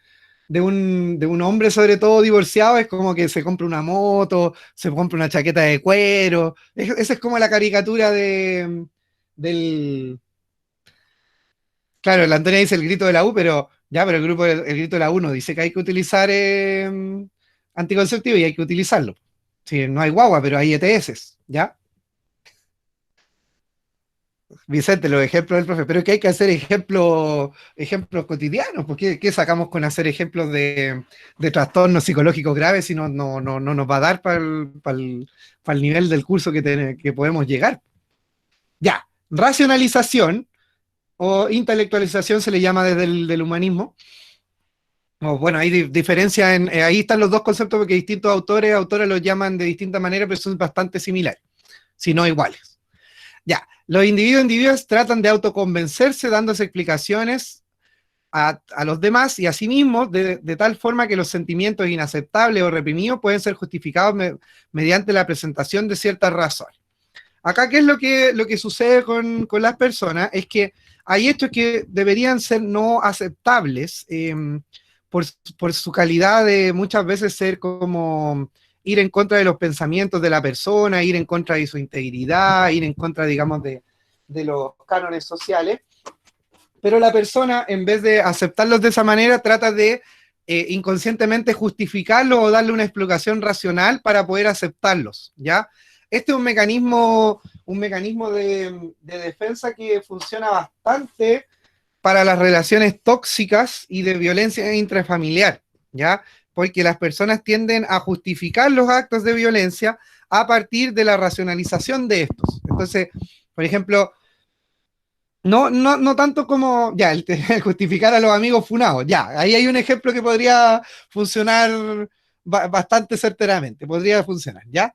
un hombre, sobre todo divorciado, es como que se compra una moto, se compra una chaqueta de cuero. Esa es como la caricatura del. Claro, la Antonia dice el grito de la U, pero el grito de la U no dice que hay que utilizar anticonceptivo y hay que utilizarlo. Sí, no hay guagua, pero hay ETS, ¿ya? Vicente, los ejemplos del profe, pero es que hay que hacer ejemplos cotidianos, porque ¿qué sacamos con hacer ejemplos de trastornos psicológicos graves si no nos va a dar para el nivel del curso que podemos llegar? Ya, racionalización o intelectualización se le llama desde el humanismo. Bueno, hay diferencia ahí están los dos conceptos porque distintos autores los llaman de distinta manera, pero son bastante similares, si no iguales. Ya, los individuos tratan de autoconvencerse dándose explicaciones a los demás y a sí mismos de tal forma que los sentimientos inaceptables o reprimidos pueden ser justificados mediante la presentación de ciertas razones. Acá, ¿qué es lo que sucede con las personas? Es que hay hechos que deberían ser no aceptables por su calidad de muchas veces ser como ir en contra de los pensamientos de la persona, ir en contra de su integridad, ir en contra, digamos, de los cánones sociales, pero la persona, en vez de aceptarlos de esa manera, trata de inconscientemente justificarlos o darle una explicación racional para poder aceptarlos, ¿ya? Este es un mecanismo de defensa que funciona bastante para las relaciones tóxicas y de violencia intrafamiliar, ¿ya? Porque las personas tienden a justificar los actos de violencia a partir de la racionalización de estos. Entonces, por ejemplo, no tanto como, ya, el justificar a los amigos funados, ya, ahí hay un ejemplo que podría funcionar bastante certeramente, podría funcionar, ¿ya?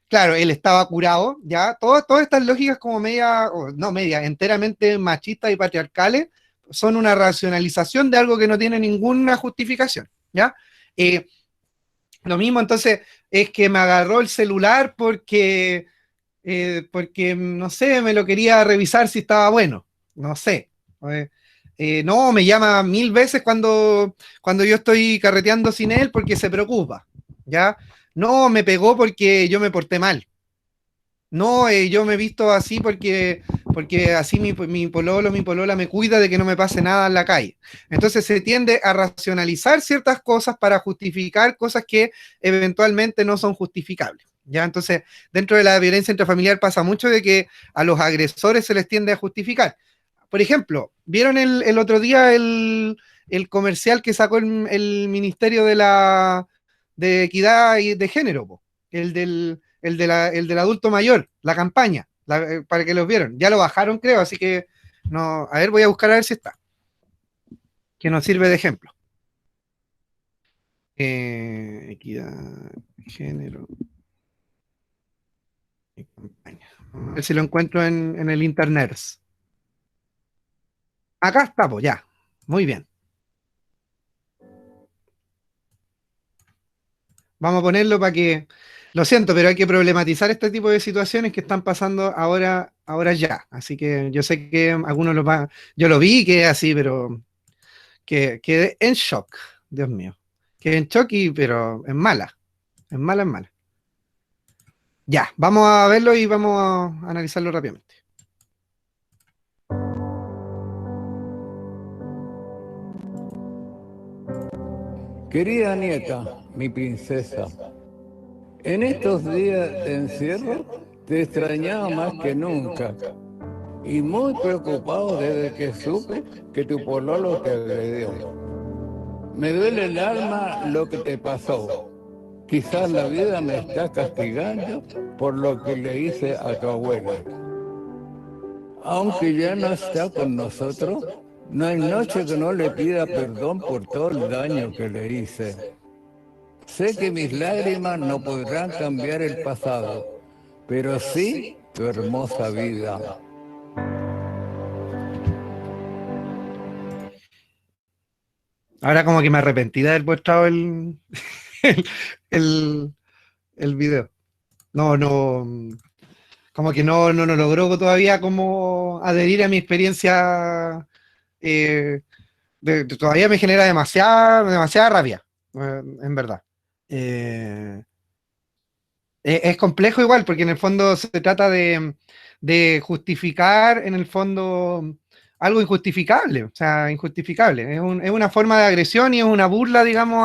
Claro, él estaba curado, ¿ya? Todas estas lógicas como media, o no media, enteramente machistas y patriarcales, son una racionalización de algo que no tiene ninguna justificación, ¿ya? Eh, lo mismo entonces es que me agarró el celular porque, no sé, me lo quería revisar si estaba bueno, no sé. Eh, no, me llama 1000 veces cuando yo estoy carreteando sin él porque se preocupa, ¿ya? No, me pegó porque yo me porté mal. No, yo me he visto así porque así mi pololo, mi polola me cuida de que no me pase nada en la calle. Entonces se tiende a racionalizar ciertas cosas para justificar cosas que eventualmente no son justificables. ¿Ya? Entonces, dentro de la violencia intrafamiliar pasa mucho de que a los agresores se les tiende a justificar. Por ejemplo, ¿vieron el otro día el comercial que sacó el Ministerio de Equidad y de Género? Po? El del adulto mayor, la campaña, para que los vieron. Ya lo bajaron, creo, así que no. A ver, voy a buscar a ver si está. Que nos sirve de ejemplo. Equidad, género y campaña. A ver si lo encuentro en el internet. Acá está, pues ya. Muy bien. Vamos a ponerlo para que. Lo siento, pero hay que problematizar este tipo de situaciones que están pasando ahora ya. Así que yo sé que algunos lo van. Yo lo vi que es así, pero que quedé en shock. Dios mío. Quedé en shock, pero en mala. En mala, en mala. Ya, vamos a verlo y vamos a analizarlo rápidamente. Querida nieta, mi princesa, en estos días de encierro te extrañaba más que nunca y muy preocupado desde que supe que tu pololo te agredió. Me duele el alma lo que te pasó. Quizás la vida me está castigando por lo que le hice a tu abuela. Aunque ya no está con nosotros, no hay noche que no le pida perdón por todo el daño que le hice. Sé que mis lágrimas no podrán cambiar el pasado, pero sí tu hermosa vida. Ahora como que me arrepentí de haber mostrado el, el, el video. No, como que no logró todavía como adherir a mi experiencia. Todavía me genera demasiada rabia, en verdad. Eh, es complejo igual, porque en el fondo se trata de justificar, en el fondo, algo injustificable, o sea, injustificable. Es una forma de agresión y es una burla, digamos,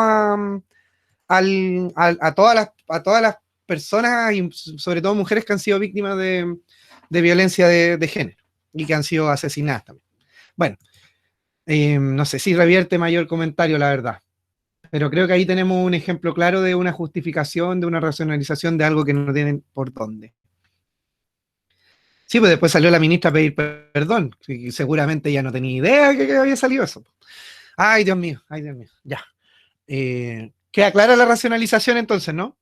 a todas las personas, y sobre todo mujeres que han sido víctimas de violencia de género y que han sido asesinadas también. Bueno, no sé si revierte mayor comentario, la verdad. Pero creo que ahí tenemos un ejemplo claro de una justificación, de una racionalización de algo que no tienen por dónde. Sí, pues después salió la ministra a pedir perdón, y seguramente ya no tenía idea que había salido eso. Ay, Dios mío, ya. Queda clara la racionalización entonces, ¿no?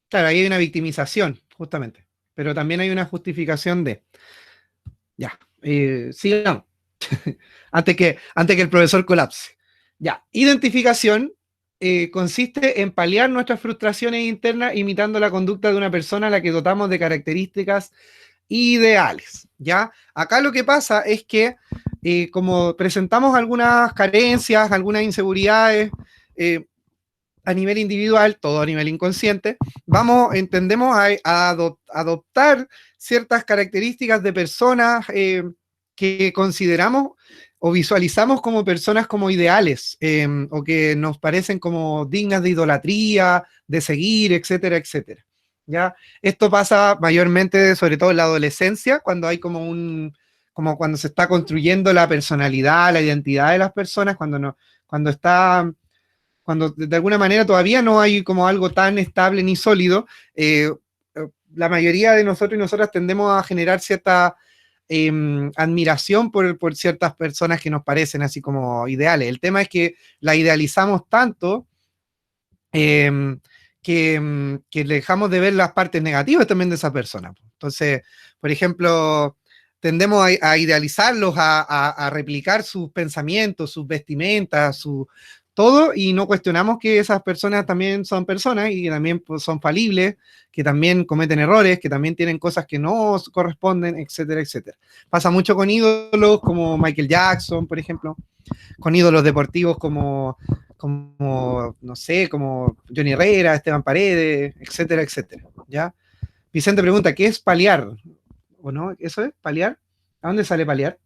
Claro, ahí hay una victimización, justamente, pero también hay una justificación de... Ya, sigamos, antes que el profesor colapse. Ya, identificación consiste en paliar nuestras frustraciones internas imitando la conducta de una persona a la que dotamos de características ideales, ¿ya? Acá lo que pasa es que como presentamos algunas carencias, algunas inseguridades a nivel individual, todo a nivel inconsciente, tendemos a adoptar ciertas características de personas que consideramos o visualizamos como personas como ideales, o que nos parecen como dignas de idolatría, de seguir, etcétera, etcétera. ¿Ya? Esto pasa mayormente, sobre todo en la adolescencia, cuando hay como cuando se está construyendo la personalidad, la identidad de las personas, cuando de alguna manera todavía no hay como algo tan estable ni sólido, la mayoría de nosotros y nosotras tendemos a generar cierta admiración por ciertas personas que nos parecen así como ideales. El tema es que la idealizamos tanto que dejamos de ver las partes negativas también de esa persona. Entonces, por ejemplo, tendemos a idealizarlos, a replicar sus pensamientos, sus vestimentas, todo, y no cuestionamos que esas personas también son personas y que también pues, son falibles, que también cometen errores, que también tienen cosas que no corresponden, etcétera, etcétera. Pasa mucho con ídolos como Michael Jackson, por ejemplo, con ídolos deportivos como no sé, como Johnny Herrera, Esteban Paredes, etcétera, etcétera, ¿ya? Vicente pregunta, ¿qué es paliar? ¿O no? ¿Eso es? ¿Paliar? ¿A dónde sale paliar?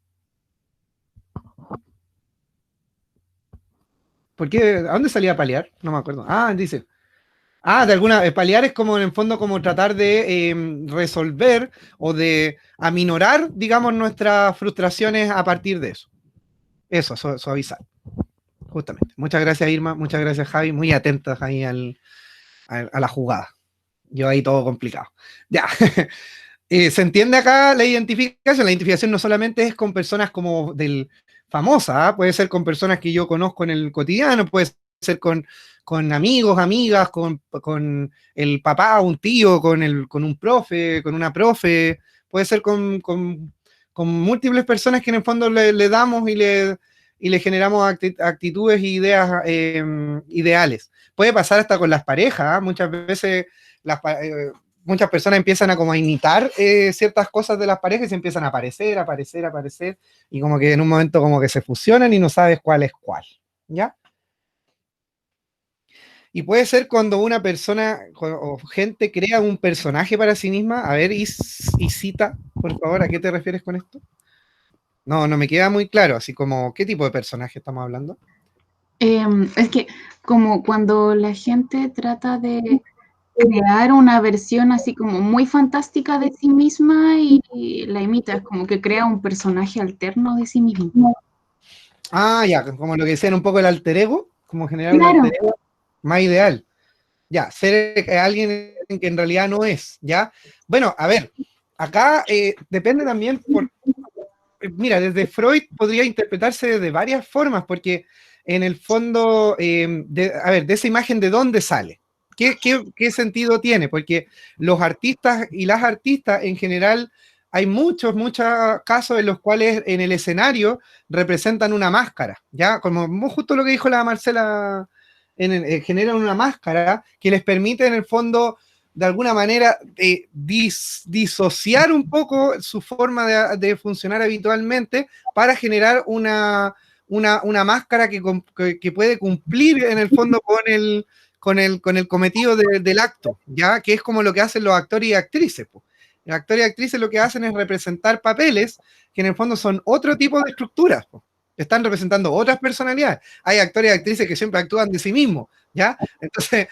¿Por qué? ¿A dónde salía paliar? No me acuerdo. Ah, dice. Ah, de alguna. Paliar es como en el fondo como tratar de resolver o de aminorar, digamos, nuestras frustraciones a partir de eso. Eso, suavizar. Justamente. Muchas gracias, Irma. Muchas gracias, Javi. Muy atentas ahí a la jugada. Yo ahí todo complicado. Ya. ¿Se entiende acá la identificación? La identificación no solamente es con personas como del famosa, ¿eh? Puede ser con personas que yo conozco en el cotidiano, puede ser con amigos, amigas, con el papá, un tío, con un profe, con una profe, puede ser con múltiples personas que en el fondo le damos y le generamos actitudes e ideas ideales. Puede pasar hasta con las parejas, ¿eh? Muchas veces muchas personas empiezan a como a imitar ciertas cosas de las parejas y se empiezan a aparecer, y como que en un momento como que se fusionan y no sabes cuál es cuál, ¿ya? Y puede ser cuando una persona o gente crea un personaje para sí misma. A ver, y cita, por favor, ¿a qué te refieres con esto? No me queda muy claro, así como, ¿qué tipo de personaje estamos hablando? Es que como cuando la gente trata de crear una versión así como muy fantástica de sí misma y la imita, es como que crea un personaje alterno de sí mismo. Ah, ya, como lo que decían un poco el alter ego, como generar un Claro. alter ego más ideal. Ya, ser alguien que en realidad no es, ¿ya? Bueno, a ver, acá depende también mira, desde Freud podría interpretarse de varias formas, porque en el fondo, a ver, de esa imagen, ¿de dónde sale? ¿Qué sentido tiene? Porque los artistas y las artistas en general, hay muchos casos en los cuales en el escenario representan una máscara, ¿ya? Como justo lo que dijo la Marcela, generan una máscara que les permite en el fondo de alguna manera disociar un poco su forma de funcionar habitualmente para generar una máscara que puede cumplir en el fondo con el cometido del acto, ¿ya? Que es como lo que hacen los actores y actrices. Po. Los actores y actrices lo que hacen es representar papeles que en el fondo son otro tipo de estructuras. Po. Están representando otras personalidades. Hay actores y actrices que siempre actúan de sí mismos, ¿ya? Entonces,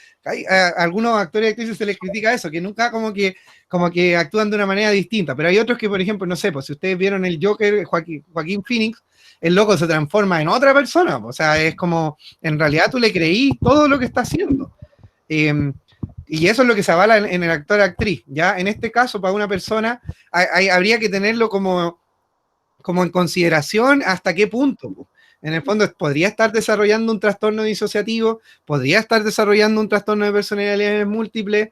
a algunos actores y actrices se les critica eso, que nunca como que actúan de una manera distinta, pero hay otros que, por ejemplo, no sé, pues si ustedes vieron el Joker, Joaquín Phoenix, el loco se transforma en otra persona, o sea, es como, en realidad tú le creí todo lo que está haciendo. Y eso es lo que se avala en el actor-actriz, ¿ya? En este caso, para una persona, habría que tenerlo como en consideración hasta qué punto. Po. En el fondo, podría estar desarrollando un trastorno disociativo, podría estar desarrollando un trastorno de personalidades múltiples,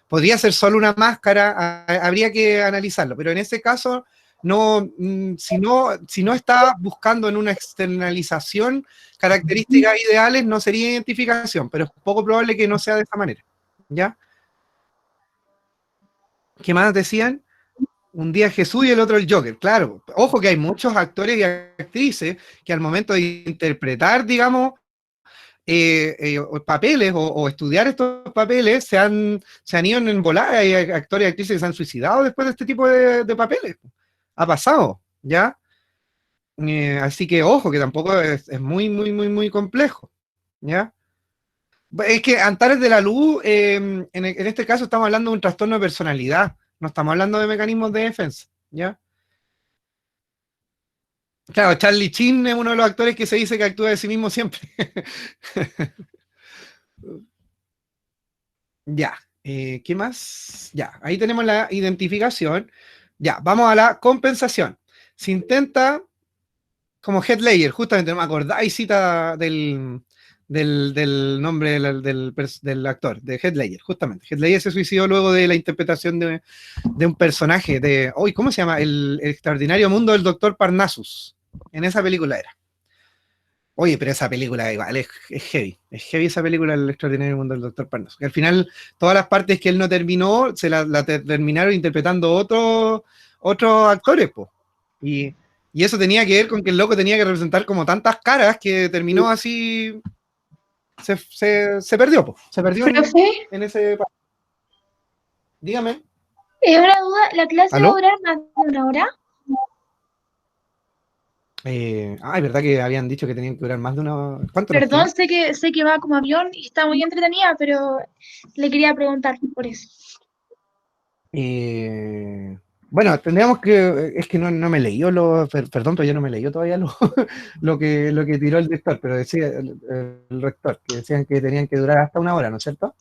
podría ser solo una máscara, habría que analizarlo, pero en ese caso, si no está buscando en una externalización características ideales, no sería identificación, pero es poco probable que no sea de esa manera, ¿ya? ¿Qué más decían? Un día Jesús y el otro el Joker, claro. Ojo que hay muchos actores y actrices que al momento de interpretar, digamos, papeles o estudiar estos papeles se han ido en volada. Hay actores y actrices que se han suicidado después de este tipo de papeles. Ha pasado, ¿ya? Así que ojo, que tampoco es muy, muy, muy, muy complejo, ¿ya? Es que Antares de la Luz, en este caso estamos hablando de un trastorno de personalidad, no estamos hablando de mecanismos de defensa, ¿ya? Claro, Charlie Sheen es uno de los actores que se dice que actúa de sí mismo siempre. Ya. ¿Qué más? Ya, ahí tenemos la identificación. Ya, vamos a la compensación. Se intenta como head layer, justamente, no me acordáis cita del nombre del actor, de head layer, justamente. Head layer se suicidó luego de la interpretación de un personaje de, hoy, ¿cómo se llama? El extraordinario mundo del doctor Parnassus. En esa película era. Oye, pero esa película igual es heavy esa película, El extraordinario mundo del doctor Parnassus. Que al final, todas las partes que él no terminó, la terminaron interpretando otros actores, po. Y eso tenía que ver con que el loco tenía que representar como tantas caras que terminó así, se perdió, po. Se perdió Profe, en ese... Dígame. una duda, ¿la clase va a ¿Aló? durar más de una hora? Es verdad que habían dicho que tenían que durar más de una... ¿Cuánto nos Perdón, queda? sé que va como avión y está muy entretenida, pero le quería preguntar por eso. Bueno, tendríamos que... Es que no me leyó perdón, pero yo no me leyó todavía lo que tiró el director, pero decía el rector, que decían que tenían que durar hasta una hora, ¿no es cierto?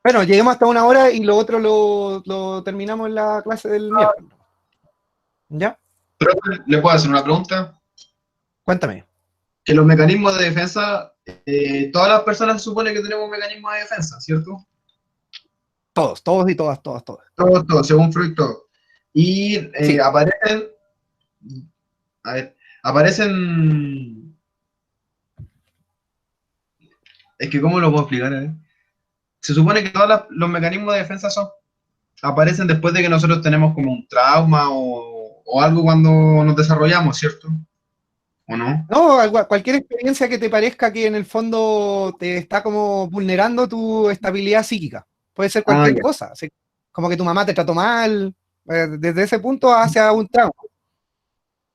Bueno, lleguemos hasta una hora y lo otro lo terminamos en la clase del miércoles. ¿Ya? Profe, ¿le puedo hacer una pregunta? Cuéntame. Que los mecanismos de defensa, todas las personas se supone que tenemos mecanismos de defensa, ¿cierto? Todos y todas. Todos, según Freud, todos. Y Sí. aparecen, es que ¿cómo lo puedo explicar? A ver. Se supone que todos los mecanismos de defensa aparecen después de que nosotros tenemos como un trauma o algo cuando nos desarrollamos, ¿cierto? ¿O no? No, cualquier experiencia que te parezca que en el fondo te está como vulnerando tu estabilidad psíquica. Puede ser Ah, cualquier ya, cosa. Así, como que tu mamá te trató mal, desde ese punto hacia un trauma.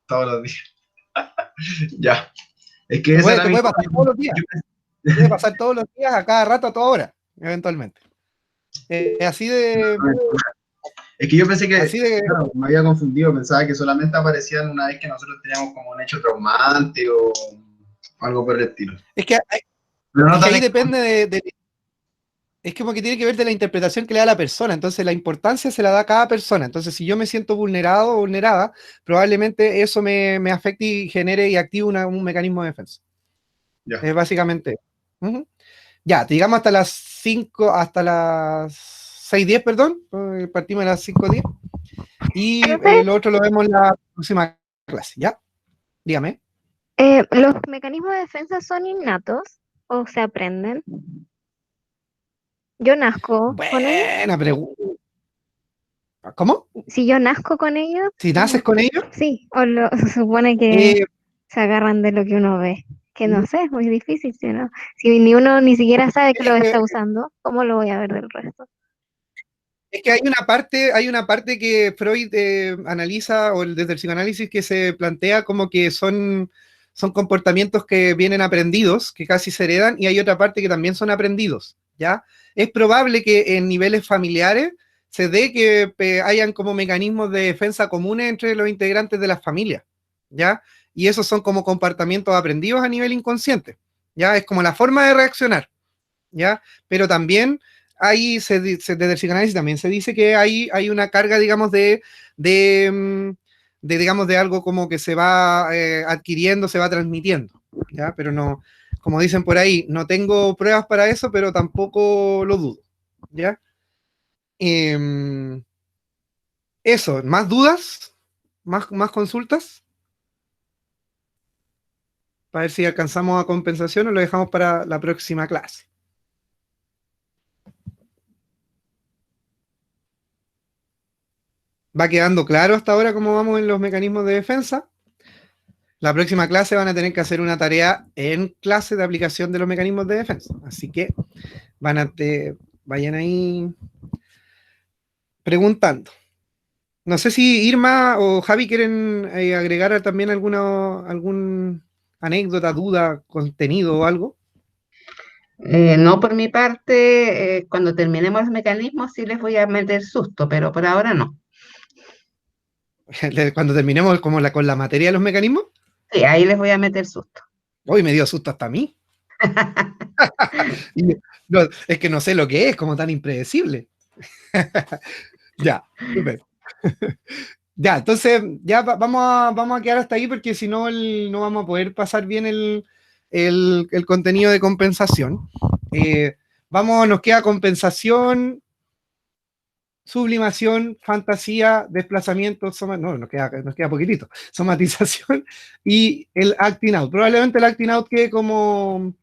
todos los días. Ya. Es que esa era Te mi... puede pasar todos los días. Puede pasar todos los días, a cada rato, a toda hora, eventualmente. Así de... Es que yo pensé que, Así de claro, me había confundido, pensaba que solamente aparecían una vez que nosotros teníamos como un hecho traumante o algo por el estilo. es que, Pero no es que tan ahí depende es como que tiene que ver de la interpretación que le da la persona, entonces la importancia se la da a cada persona, entonces si yo me siento vulnerado o vulnerada, probablemente eso me afecte y genere y active un mecanismo de defensa. Ya. Es básicamente. Ujú. Ya, digamos hasta las 5, hasta las 6:10, perdón, partimos a las 5:10, y Profe, lo otro lo vemos en la próxima clase, ¿ya? Dígame. ¿los mecanismos de defensa son innatos o se aprenden? Yo nazco con ellos. Buena pregunta. ¿Cómo? Si yo nazco con ellos, ¿Si naces con ellos? sí, se supone que Eh, se agarran de lo que uno ve. Que no sé, es muy difícil, ¿sí, no? Si ni uno ni siquiera sabe que lo está usando, ¿cómo lo voy a ver del resto? Es que hay una parte que Freud analiza, o desde el psicoanálisis, que se plantea como que son comportamientos que vienen aprendidos, que casi se heredan, y hay otra parte que también son aprendidos, ¿ya? Es probable que en niveles familiares se dé que hayan como mecanismos de defensa comunes entre los integrantes de las familias, ¿ya? Y esos son como comportamientos aprendidos a nivel inconsciente, ¿ya? Es como la forma de reaccionar, ¿ya? Pero también ahí desde el psicoanálisis también se dice que hay una carga, digamos, digamos, de algo como que se va adquiriendo, se va transmitiendo, ¿ya? Pero no, como dicen por ahí, no tengo pruebas para eso, pero tampoco lo dudo, ¿ya? Eso, ¿más dudas? ¿Más consultas? Para ver si alcanzamos a compensación o lo dejamos para la próxima clase. ¿Va quedando claro hasta ahora cómo vamos en los mecanismos de defensa? La próxima clase van a tener que hacer una tarea en clase de aplicación de los mecanismos de defensa. Así que vayan ahí preguntando. No sé si Irma o Javi quieren agregar también algún anécdota, duda, contenido o algo. No por mi parte, cuando terminemos los mecanismos sí les voy a meter susto, pero por ahora no. Cuando terminemos como con la materia de los mecanismos. Sí, ahí les voy a meter susto. Hoy me dio susto hasta a mí. Y, no, es que no sé lo que es, como tan impredecible. Ya, súper. Ya, entonces, ya vamos a quedar hasta ahí porque si no, no vamos a poder pasar bien el contenido de compensación. Nos queda compensación, sublimación, fantasía, desplazamiento, no, nos queda poquitito, somatización y el acting out. Probablemente el acting out quede como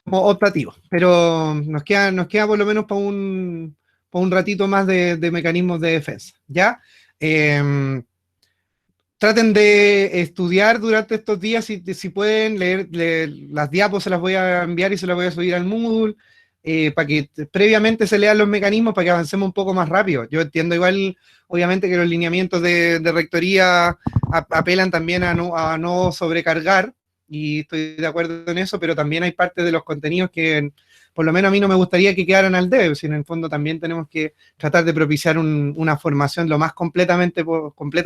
optativo, pero nos queda por lo menos para un ratito más de mecanismos de defensa, ¿ya? Traten de estudiar durante estos días, si pueden leer las diapos, se las voy a enviar y se las voy a subir al Moodle, para que previamente se lean los mecanismos, para que avancemos un poco más rápido. Yo entiendo igual, obviamente, que los lineamientos de rectoría apelan también a no sobrecargar, y estoy de acuerdo en eso, pero también hay parte de los contenidos que, por lo menos a mí no me gustaría que quedaran al debe, sino en el fondo también tenemos que tratar de propiciar una formación lo más completa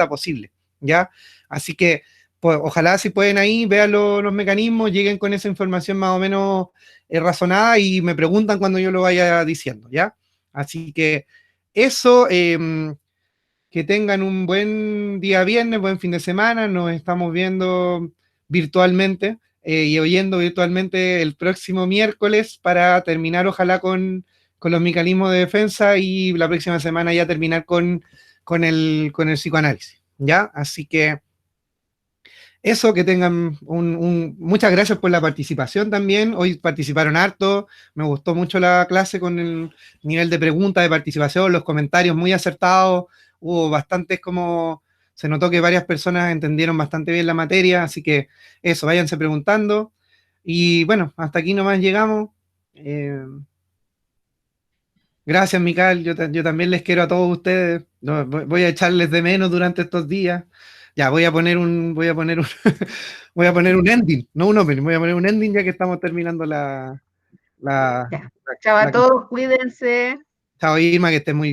posible, ¿ya? Así que, pues, ojalá si pueden ahí, vean los mecanismos, lleguen con esa información más o menos razonada y me preguntan cuando yo lo vaya diciendo, ¿ya? Así que eso, que tengan un buen día viernes, buen fin de semana, nos estamos viendo virtualmente y oyendo virtualmente el próximo miércoles para terminar ojalá con los mecanismos de defensa y la próxima semana ya terminar con el psicoanálisis, ¿ya? Así que eso, que tengan muchas gracias por la participación también. Hoy participaron harto, me gustó mucho la clase con el nivel de preguntas, de participación, los comentarios muy acertados, hubo bastantes se notó que varias personas entendieron bastante bien la materia, así que eso, váyanse preguntando. Y bueno, hasta aquí nomás llegamos. Gracias, Mical, yo también les quiero a todos ustedes. No, voy a echarles de menos durante estos días. Ya, voy a poner un ending, no un opening, voy a poner un ending ya que estamos terminando Ya. Chao a todos, cuídense. Chao, Irma, que estés muy